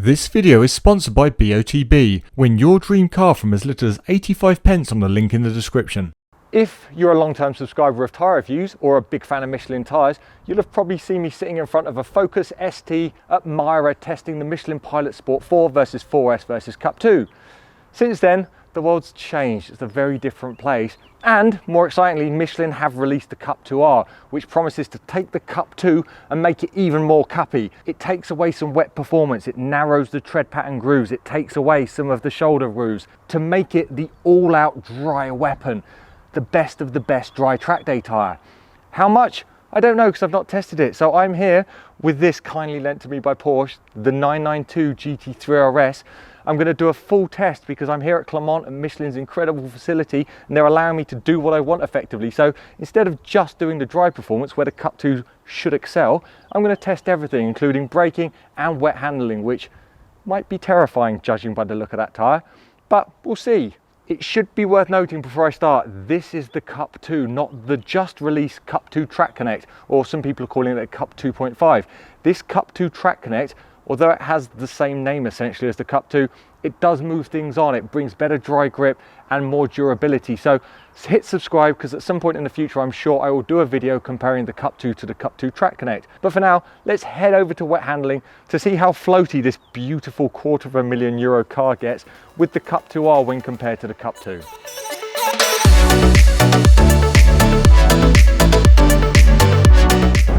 This video is sponsored by BOTB. Win your dream car from as little as 85 pence on the link in the description. If you're a long-term subscriber of Tyre Reviews or a big fan of Michelin tyres, you'll have probably seen me sitting in front of a Focus ST at Tyre testing the Michelin Pilot Sport 4 versus 4S versus Cup 2. Since then, the world's changed. It's a very different place. And more excitingly, Michelin have released the Cup 2R, which promises to take the Cup 2 and make it even more cuppy. It takes away some wet performance, it narrows the tread pattern grooves, it takes away some of the shoulder grooves to make it the all-out dry weapon, the best of the best dry track day tyre. How much? I don't know, because I've not tested it. So I'm here with this, kindly lent to me by Porsche, the 992 GT3 RS. I'm going to do a full test because I'm here at Clermont at Michelin's incredible facility, and they're allowing me to do what I want effectively. So instead of just doing the dry performance where the Cup 2 should excel, I'm going to test everything, including braking and wet handling, which might be terrifying judging by the look of that tyre, but we'll see. It should be worth noting before I start, this is the Cup 2, not the just released Cup 2 Track Connect, or some people are calling it a Cup 2.5. This Cup 2 Track Connect, although it has the same name essentially as the Cup 2, it does move things on. It brings better dry grip and more durability. So hit subscribe, because at some point in the future I'm sure I will do a video comparing the Cup 2 to the Cup 2 Track Connect. But for now, let's head over to wet handling to see how floaty this beautiful €250,000 car gets with the Cup 2R when compared to the Cup 2.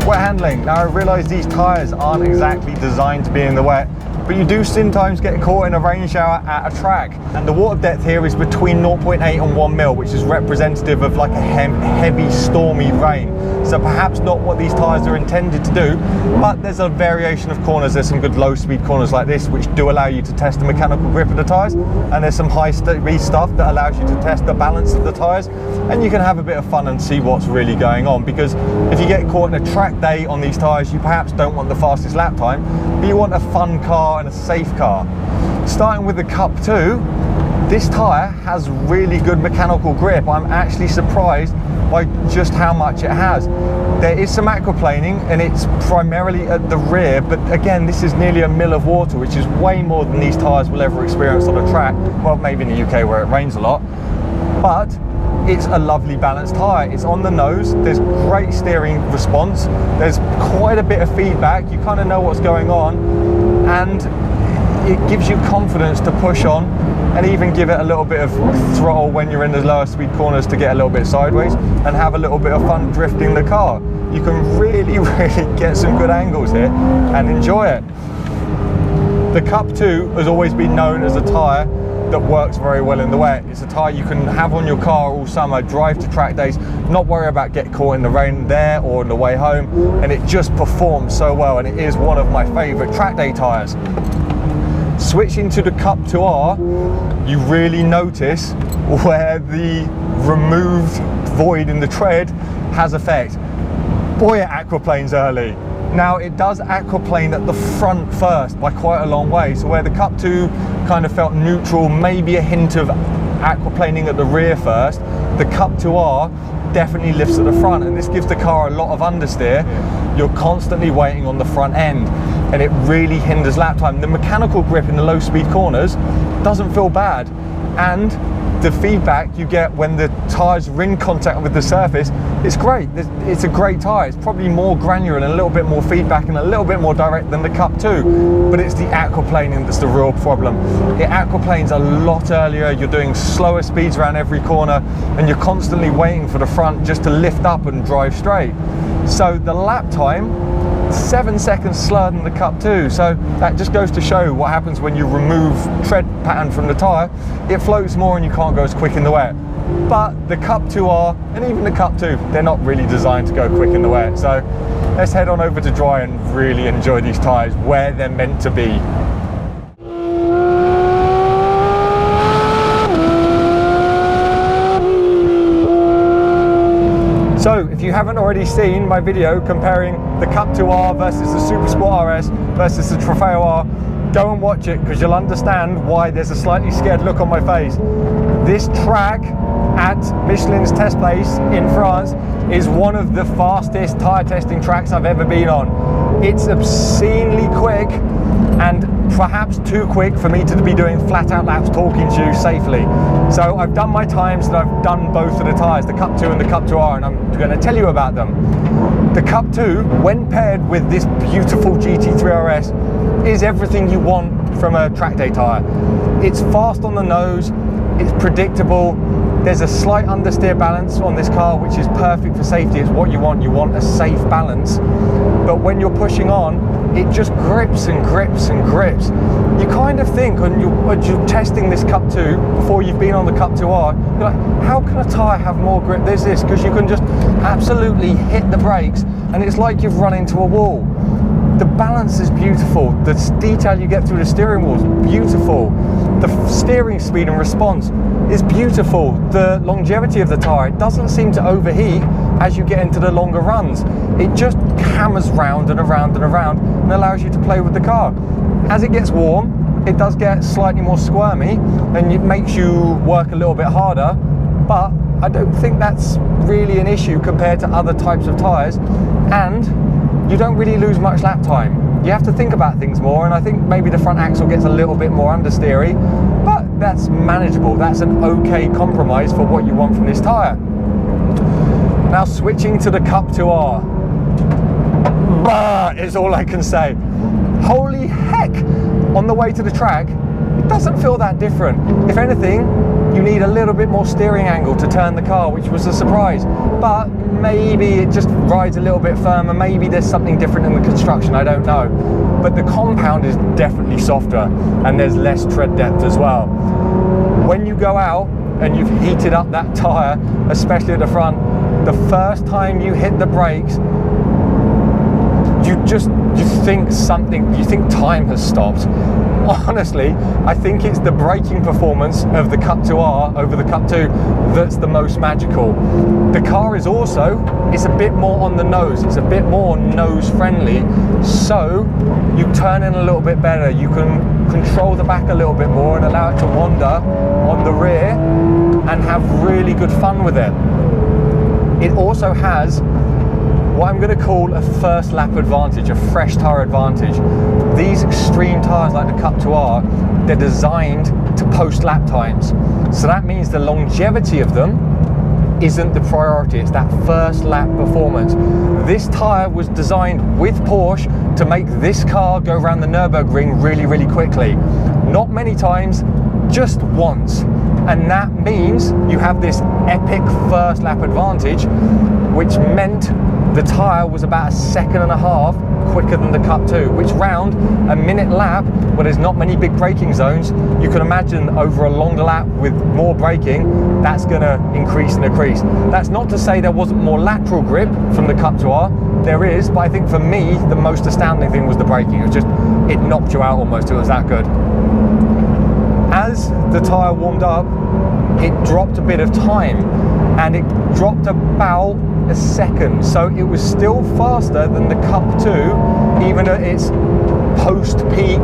Wet handling. Now I realise these tyres aren't exactly designed to be in the wet, but you do sometimes get caught in a rain shower at a track, and the water depth here is between 0.8 and 1 mil, which is representative of like a heavy stormy rain. So perhaps not what these tyres are intended to do, but there's a variation of corners. There's some good low speed corners like this which do allow you to test the mechanical grip of the tyres, and there's some high speed stuff that allows you to test the balance of the tyres, and you can have a bit of fun and see what's really going on. Because if you get caught in a track day on these tyres, you perhaps don't want the fastest lap time, but you want a fun car and a safe car. Starting with the Cup 2, this tyre has really good mechanical grip. I'm actually surprised by just how much it has. There is some aquaplaning, and it's primarily at the rear, but again, this is nearly a mil of water, which is way more than these tyres will ever experience on a track. Well, maybe in the UK where it rains a lot, but it's a lovely balanced tyre. It's on the nose, there's great steering response, there's quite a bit of feedback, you kind of know what's going on, and it gives you confidence to push on and even give it a little bit of throttle when you're in the lower speed corners to get a little bit sideways and have a little bit of fun drifting the car. You can really get some good angles here and enjoy it. The Cup 2 has always been known as a tyre that works very well in the wet. It's a tyre you can have on your car all summer, drive to track days, not worry about getting caught in the rain there or on the way home, and it just performs so well, and it is one of my favourite track day tyres. Switching to the Cup 2R, you really notice where the removed void in the tread has effect. Boy, it aquaplanes early. Now it does aquaplane at the front first by quite a long way, so where the Cup 2 kind of felt neutral, maybe a hint of aquaplaning at the rear first, the Cup 2R definitely lifts at the front, and this gives the car a lot of understeer. You're constantly waiting on the front end, and it really hinders lap time. The mechanical grip in the low speed corners doesn't feel bad, and the feedback you get when the tyres are in contact with the surface, it's great. It's a great tyre. It's probably more granular and a little bit more feedback and a little bit more direct than the Cup 2, but it's the aquaplaning that's the real problem. It aquaplanes a lot earlier, you're doing slower speeds around every corner, and you're constantly waiting for the front just to lift up and drive straight. So the lap time, 7 seconds slower than the Cup 2, so that just goes to show what happens when you remove tread pattern from the tyre. It floats more and you can't go as quick in the wet. But the Cup 2R and even the Cup 2, they're not really designed to go quick in the wet. So let's head on over to dry and really enjoy these tyres where they're meant to be. So if you haven't already seen my video comparing the Cup 2R versus the Super Sport RS versus the Trofeo R, go and watch it, because you'll understand why there's a slightly scared look on my face. This track at Michelin's test place in France is one of the fastest tyre testing tracks I've ever been on. It's obscenely quick, and perhaps too quick for me to be doing flat out laps talking to you safely. So I've done my times and I've done both of the tyres, the Cup 2 and the Cup 2R, and I'm going to tell you about them. The Cup 2, when paired with this beautiful GT3 RS, is everything you want from a track day tyre. It's fast on the nose, it's predictable, there's a slight understeer balance on this car which is perfect for safety. It's what you want a safe balance. But when you're pushing on, it just grips and grips and grips. You kind of think when you're testing this Cup 2 before you've been on the Cup 2R, you're like, how can a tyre have more grip? There's this, because you can just absolutely hit the brakes and it's like you've run into a wall. The balance is beautiful. The detail you get through the steering wheel is beautiful. The steering speed and response is beautiful. The longevity of the tyre, it doesn't seem to overheat as you get into the longer runs. It just hammers round and around and around and allows you to play with the car. As it gets warm, it does get slightly more squirmy and it makes you work a little bit harder, but I don't think that's really an issue compared to other types of tyres, and you don't really lose much lap time. You have to think about things more, and I think maybe the front axle gets a little bit more understeery, but that's manageable. That's an okay compromise for what you want from this tyre. Now switching to the Cup 2R. Bah, is all I can say. Holy heck! On the way to the track, it doesn't feel that different. If anything, you need a little bit more steering angle to turn the car, which was a surprise. But maybe it just rides a little bit firmer, maybe there's something different in the construction, I don't know. But the compound is definitely softer and there's less tread depth as well. When you go out and you've heated up that tyre, especially at the front, the first time you hit the brakes, you think time has stopped. Honestly, I think it's the braking performance of the Cup 2R over the Cup 2 that's the most magical. The car is also, it's a bit more on the nose, it's a bit more nose friendly, so you turn in a little bit better, you can control the back a little bit more and allow it to wander on the rear and have really good fun with it. It also has what I'm going to call a first lap advantage, a fresh tyre advantage. These extreme tyres like the Cup 2R, they're designed to post lap times. So that means the longevity of them isn't the priority, it's that first lap performance. This tyre was designed with Porsche to make this car go around the Nürburgring really, really quickly. Not many times, just once. And that means you have this epic first lap advantage, which meant the tyre was about 1.5 seconds quicker than the Cup 2, which round a minute lap, where there's not many big braking zones, you can imagine over a longer lap with more braking, that's going to increase and increase. That's not to say there wasn't more lateral grip from the Cup 2R, there is, but I think for me, the most astounding thing was the braking. It was just, it knocked you out almost, it was that good. As the tyre warmed up, it dropped a bit of time, and it dropped about 1 second, so it was still faster than the Cup 2, even at its post-peak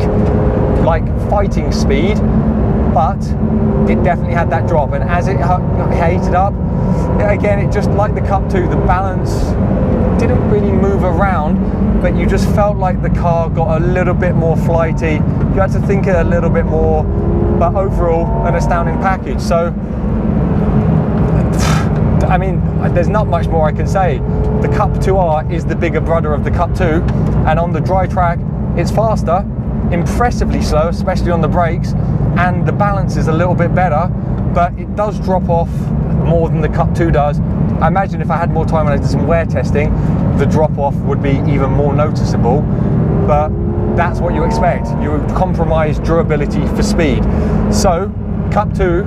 like fighting speed, but it definitely had that drop. And as it heated up, again, it just like the Cup 2, the balance didn't really move around, but you just felt like the car got a little bit more flighty. You had to think it a little bit more, but overall an astounding package. So I mean, there's not much more I can say. The Cup 2R is the bigger brother of the Cup 2, and on the dry track, it's faster, impressively slow, especially on the brakes, and the balance is a little bit better, but it does drop off more than the Cup 2 does. I imagine if I had more time and I did some wear testing, the drop off would be even more noticeable, but that's what you expect. You would compromise durability for speed. So, Cup 2,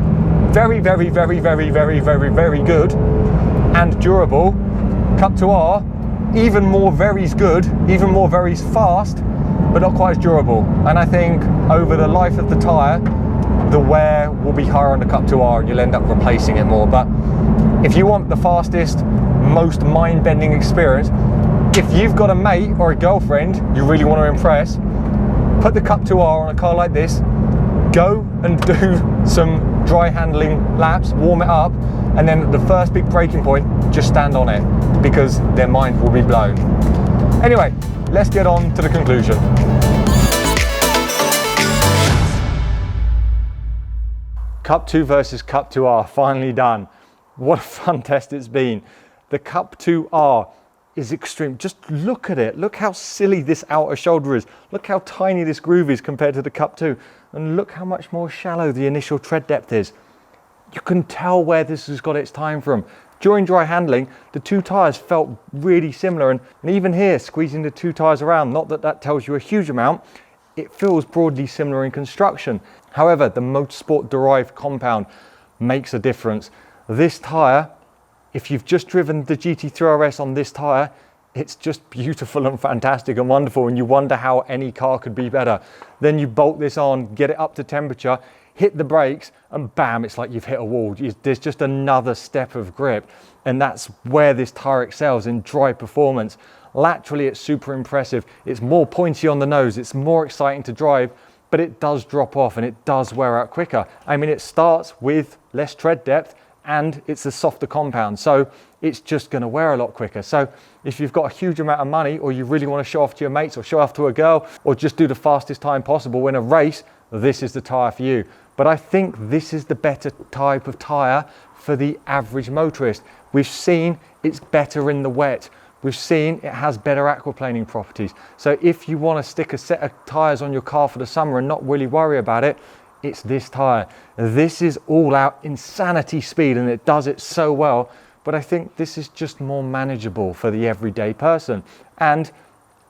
very, very, very, very, very, very, very good and durable. Cup 2R, even more very's good, even more very's fast, but not quite as durable. And I think over the life of the tyre, the wear will be higher on the Cup 2R and you'll end up replacing it more. But if you want the fastest, most mind-bending experience, if you've got a mate or a girlfriend you really want to impress, put the Cup 2R on a car like this, go and do some dry handling laps, warm it up, and then at the first big braking point, just stand on it, because their mind will be blown. Anyway, let's get on to the conclusion. Cup 2 versus Cup 2R, finally done. What a fun test it's been. The Cup 2R is extreme. Just look at it. Look how silly this outer shoulder is. Look how tiny this groove is compared to the Cup 2. And look how much more shallow the initial tread depth is. You can tell where this has got its time from. During dry handling, the two tyres felt really similar. And even here, squeezing the two tyres around, not that that tells you a huge amount, it feels broadly similar in construction. However, the motorsport derived compound makes a difference. This tyre, if you've just driven the GT3 RS on this tyre, it's just beautiful and fantastic and wonderful, and you wonder how any car could be better. Then you bolt this on, get it up to temperature, hit the brakes, and bam, it's like you've hit a wall. There's just another step of grip, and that's where this tyre excels in dry performance. Laterally, it's super impressive. It's more pointy on the nose, it's more exciting to drive, but it does drop off and it does wear out quicker. I mean, it starts with less tread depth and it's a softer compound, so it's just going to wear a lot quicker. So if you've got a huge amount of money, or you really want to show off to your mates or show off to a girl, or just do the fastest time possible in a race, this is the tyre for you. But I think this is the better type of tyre for the average motorist. We've seen it's better in the wet. We've seen it has better aquaplaning properties. So if you want to stick a set of tyres on your car for the summer and not really worry about it, it's this tyre. This is all out insanity speed and it does it so well, but I think this is just more manageable for the everyday person. And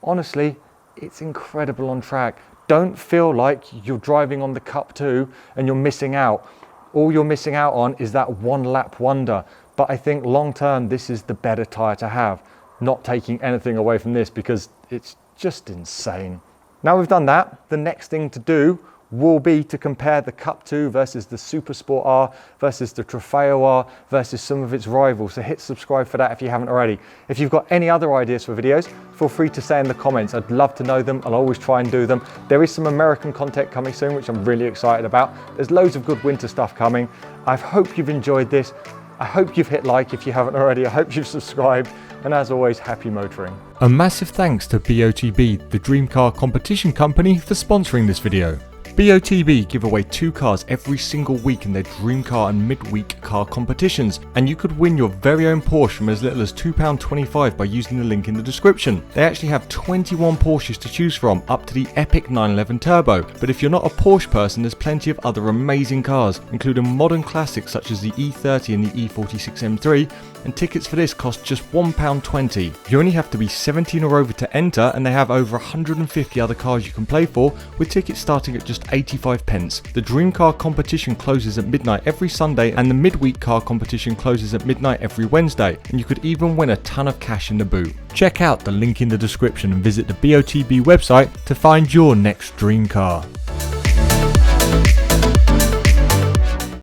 honestly, it's incredible on track. Don't feel like you're driving on the Cup 2 and you're missing out. All you're missing out on is that one lap wonder. But I think long term, this is the better tyre to have. Not taking anything away from this because it's just insane. Now we've done that, the next thing to do will be to compare the Cup 2 versus the Super Sport R versus the Trofeo R versus some of its rivals. So hit subscribe for that if you haven't already. If you've got any other ideas for videos, feel free to say in the comments. I'd love to know them. I'll always try and do them. There is some American content coming soon, which I'm really excited about. There's loads of good winter stuff coming. I hope you've enjoyed this. I hope you've hit like if you haven't already. I hope you've subscribed. And as always, happy motoring. A massive thanks to BOTB, the dream car competition company, for sponsoring this video. BOTB give away 2 cars every single week in their dream car and midweek car competitions, and you could win your very own Porsche from as little as £2.25 by using the link in the description. They actually have 21 Porsches to choose from, up to the epic 911 Turbo, but if you're not a Porsche person, there's plenty of other amazing cars, including modern classics such as the E30 and the E46 M3, and tickets for this cost just £1.20. You only have to be 17 or over to enter, and they have over 150 other cars you can play for, with tickets starting at just 85 pence. The dream car competition closes at midnight every Sunday, and the midweek car competition closes at midnight every Wednesday, and you could even win a ton of cash in the boot. Check out the link in the description and visit the BOTB website to find your next dream car.